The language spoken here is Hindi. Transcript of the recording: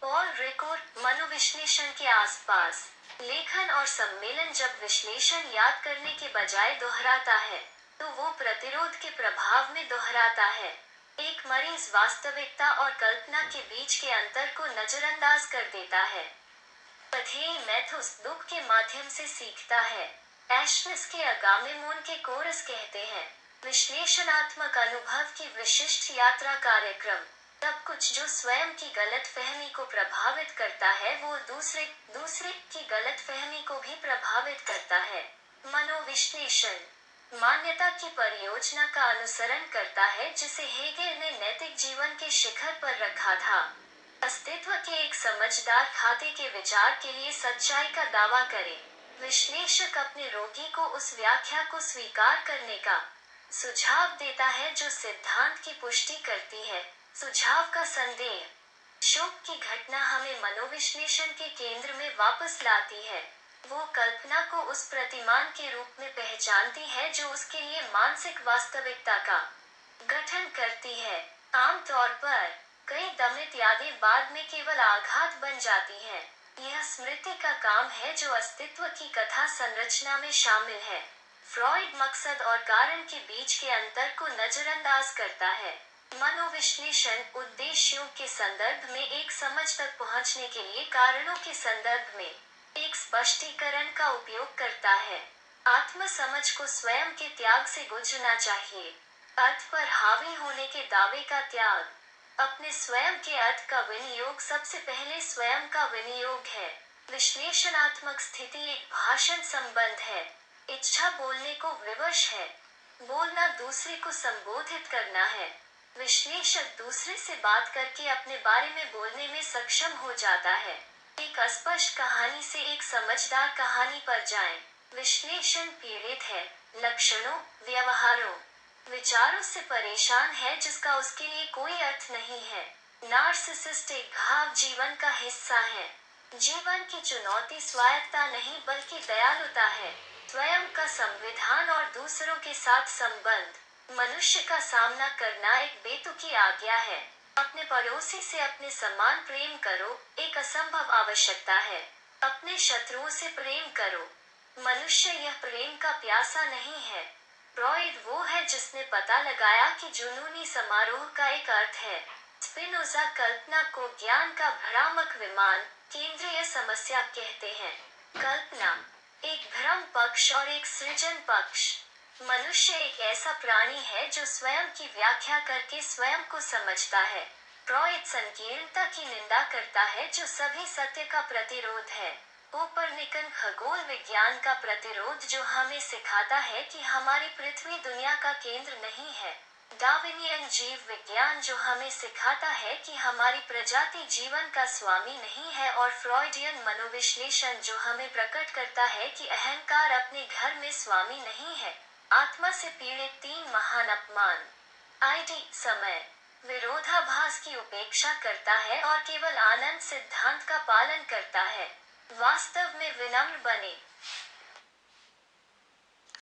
पॉल रिकोर, मनोविश्लेषण के आसपास लेखन और सम्मेलन जब विश्लेषण याद करने के बजाय दोहराता है, तो वो प्रतिरोध के प्रभाव में दोहराता है। एक मरीज वास्तविकता और कल्पना के बीच के अंतर को नजरअंदाज कर देता है। पथेई मैथुस दुख के माध्यम से सीखता है। एशमिस के अगामेमोन के कोरस कहते हैं, विश्लेषणात्मक अनुभव की विशिष्ट यात्रा कार्यक्रम। सब कुछ जो स्वयं की गलतफहमी को प्रभावित करता है वो दूसरे दूसरे की गलतफहमी को भी प्रभावित करता है। मनोविश्लेषण मान्यता की परियोजना का अनुसरण करता है जिसे हेगेल ने नैतिक जीवन के शिखर पर रखा था। अस्तित्व के एक समझदार खाते के विचार के लिए सच्चाई का दावा करे। विश्लेषक अपने रोगी को उस व्याख्या को स्वीकार करने का सुझाव देता है जो सिद्धांत की पुष्टि करती है। सुझाव का संदेह शोक की घटना हमें मनोविश्लेषण के केंद्र में वापस लाती है। वो कल्पना को उस प्रतिमान के रूप में पहचानती है जो उसके लिए मानसिक वास्तविकता का गठन करती है। आमतौर पर कई दमित यादें बाद में केवल आघात बन जाती हैं। यह स्मृति का काम है जो अस्तित्व की कथा संरचना में शामिल है। फ्रॉइड मकसद और कारण के बीच के अंतर को नजरअंदाज करता है। मनोविश्लेषण उद्देश्यों के संदर्भ में एक समझ तक पहुंचने के लिए कारणों के संदर्भ में एक स्पष्टीकरण का उपयोग करता है। आत्म समझ को स्वयं के त्याग से गुजरना चाहिए। अर्थ पर हावी होने के दावे का त्याग। अपने स्वयं के अर्थ का विनियोग सबसे पहले स्वयं का विनियोग है। विश्लेषणात्मक स्थिति एक भाषण संबंध है। इच्छा बोलने को विवश है। बोलना दूसरे को संबोधित करना है। विश्लेषक दूसरे से बात करके अपने बारे में बोलने में सक्षम हो जाता है। एक अस्पष्ट कहानी से एक समझदार कहानी पर जाएं। विश्लेषण पीड़ित है, लक्षणों, व्यवहारों, विचारों से परेशान है जिसका उसके लिए कोई अर्थ नहीं है। नार्सिसिस्ट एक घाव जीवन का हिस्सा है। जीवन की चुनौती स्वायत्तता नहीं बल्कि दयालुता है। स्वयं का संविधान और दूसरों के साथ संबंध। मनुष्य का सामना करना एक बेतुकी आज्ञा है। अपने पड़ोसी से अपने समान प्रेम करो, एक असंभव आवश्यकता है। अपने शत्रुओं से प्रेम करो। मनुष्य यह प्रेम का प्यासा नहीं है। फ्रॉइड वो है जिसने पता लगाया कि जुनूनी समारोह का एक अर्थ है। स्पिनोजा कल्पना को ज्ञान का भ्रामक विमान, केंद्रीय समस्या कहते हैं। कल्पना एक भ्रम पक्ष और एक सृजन पक्ष। मनुष्य एक ऐसा प्राणी है जो स्वयं की व्याख्या करके स्वयं को समझता है। फ्रॉइड संकीर्णता की निंदा करता है जो सभी सत्य का प्रतिरोध है। कोपरनिकन खगोल विज्ञान का प्रतिरोध जो हमें सिखाता है कि हमारी पृथ्वी दुनिया का केंद्र नहीं है। डार्विनियन जीव विज्ञान जो हमें सिखाता है कि हमारी प्रजाति जीवन का स्वामी नहीं है। और फ्रॉइडियन मनोविश्लेषण जो हमें प्रकट करता है कि अहंकार अपने घर में स्वामी नहीं है। आत्मा से पीड़ित तीन महान अपमान। आईडी समय विरोधाभास की उपेक्षा करता है और केवल आनंद सिद्धांत का पालन करता है। वास्तव में विनम्र बने।